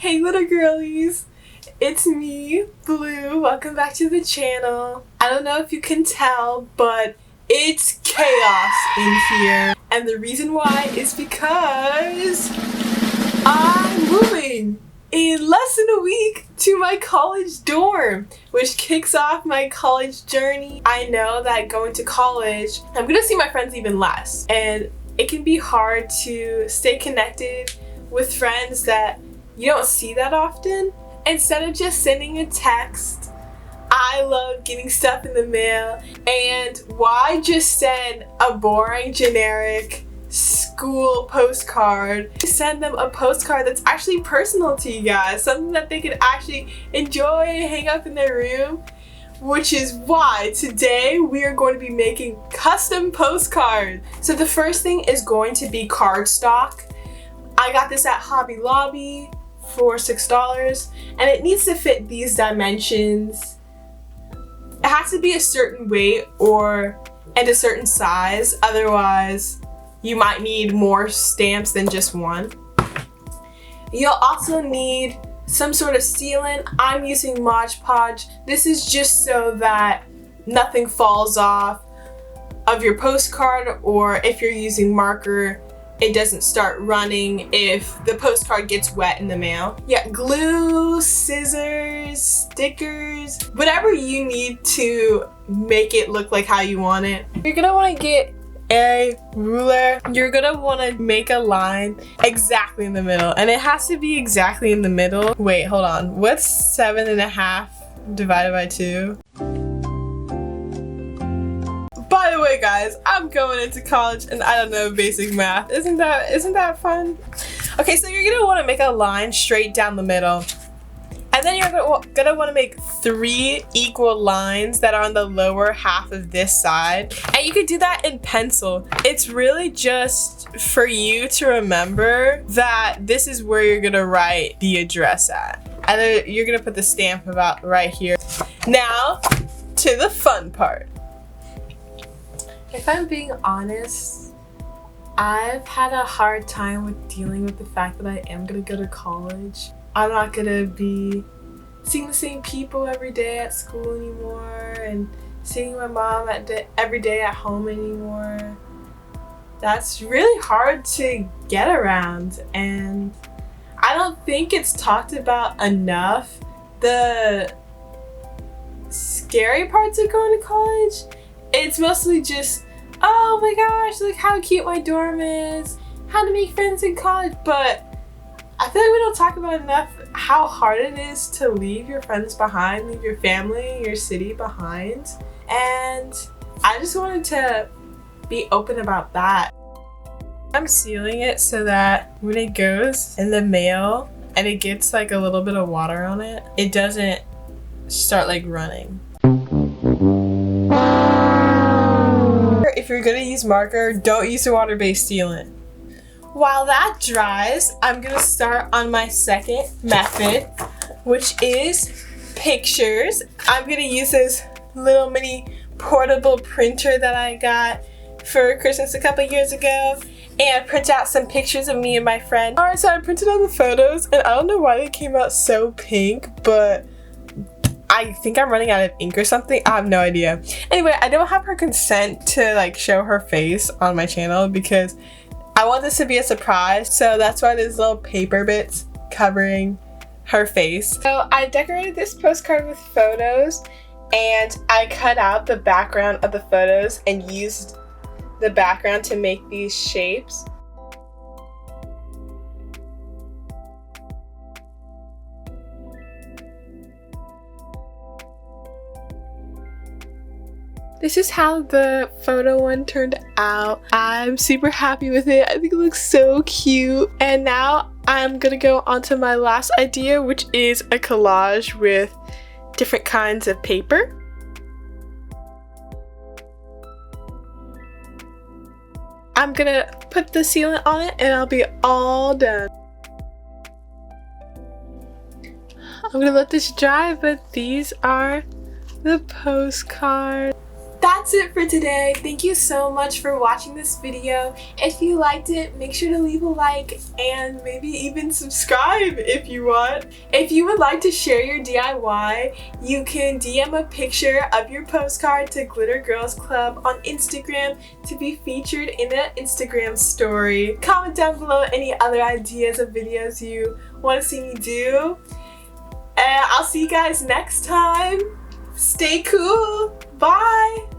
Hey little girlies, it's me, Blue. Welcome back to the channel. I don't know if you can tell, but it's chaos in here. And the reason why is because I'm moving in less than a week to my college dorm, which kicks off my college journey. I know that going to college, I'm gonna see my friends even less. And it can be hard to stay connected with friends that you don't see that often. Instead of just sending a text, I love getting stuff in the mail. And why just send a boring, generic school postcard? Send them a postcard that's actually personal to you guys, something that they could actually enjoy and hang up in their room. Which is why today we are going to be making custom postcards. So the first thing is going to be cardstock. I got this at Hobby Lobby for $6, and it needs to fit these dimensions. It has to be a certain weight and a certain size, otherwise you might need more stamps than just one. You'll also need some sort of sealant. I'm using Mod Podge. This is just so that nothing falls off of your postcard, or if you're using marker, it doesn't start running if the postcard gets wet in the mail. Yeah, glue, scissors, stickers, whatever you need to make it look like how you want it. You're gonna want to get a ruler. You're gonna want to make a line exactly in the middle, and it has to be exactly in the middle. Wait, hold on. What's 7.5 divided by 2? By the way, guys, I'm going into college and I don't know basic math. Isn't that fun? Okay, so you're gonna want to make a line straight down the middle. And then you're gonna want to make 3 equal lines that are on the lower half of this side. And you could do that in pencil. It's really just for you to remember that this is where you're gonna write the address at. And then you're gonna put the stamp about right here. Now, to the fun part. If I'm being honest, I've had a hard time with dealing with the fact that I am gonna go to college. I'm not gonna be seeing the same people every day at school anymore, and seeing my mom every day at home anymore. That's really hard to get around, and I don't think it's talked about enough. The scary parts of going to college, it's mostly just, oh my gosh, look how cute my dorm is, how to make friends in college, but I feel like we don't talk about enough how hard it is to leave your friends behind, leave your family, your city behind. And I just wanted to be open about that. I'm sealing it so that when it goes in the mail and it gets like a little bit of water on it, it doesn't start like running. If you're gonna use marker, don't use a water-based sealant. While that dries, I'm gonna start on my second method, which is pictures. I'm gonna use this little mini portable printer that I got for Christmas a couple years ago, and print out some pictures of me and my friend. Alright, so I printed out the photos, and I don't know why they came out so pink, but I think I'm running out of ink or something. I have no idea. Anyway, I don't have her consent to like show her face on my channel because I want this to be a surprise, so that's why there's little paper bits covering her face. So I decorated this postcard with photos, and I cut out the background of the photos and used the background to make these shapes. This is how the photo one turned out. I'm super happy with it. I think it looks so cute. And now I'm gonna go on to my last idea, which is a collage with different kinds of paper. I'm gonna put the sealant on it and I'll be all done. I'm gonna let this dry, but these are the postcards. That's that's it for today. Thank you so much for watching this video. If you liked it, make sure to leave a like and maybe even subscribe if you want. If you would like to share your DIY, you can DM a picture of your postcard to Glitter Girls Club on Instagram to be featured in an Instagram story. Comment down below any other ideas of videos you want to see me do. And I'll see you guys next time. Stay cool. Bye.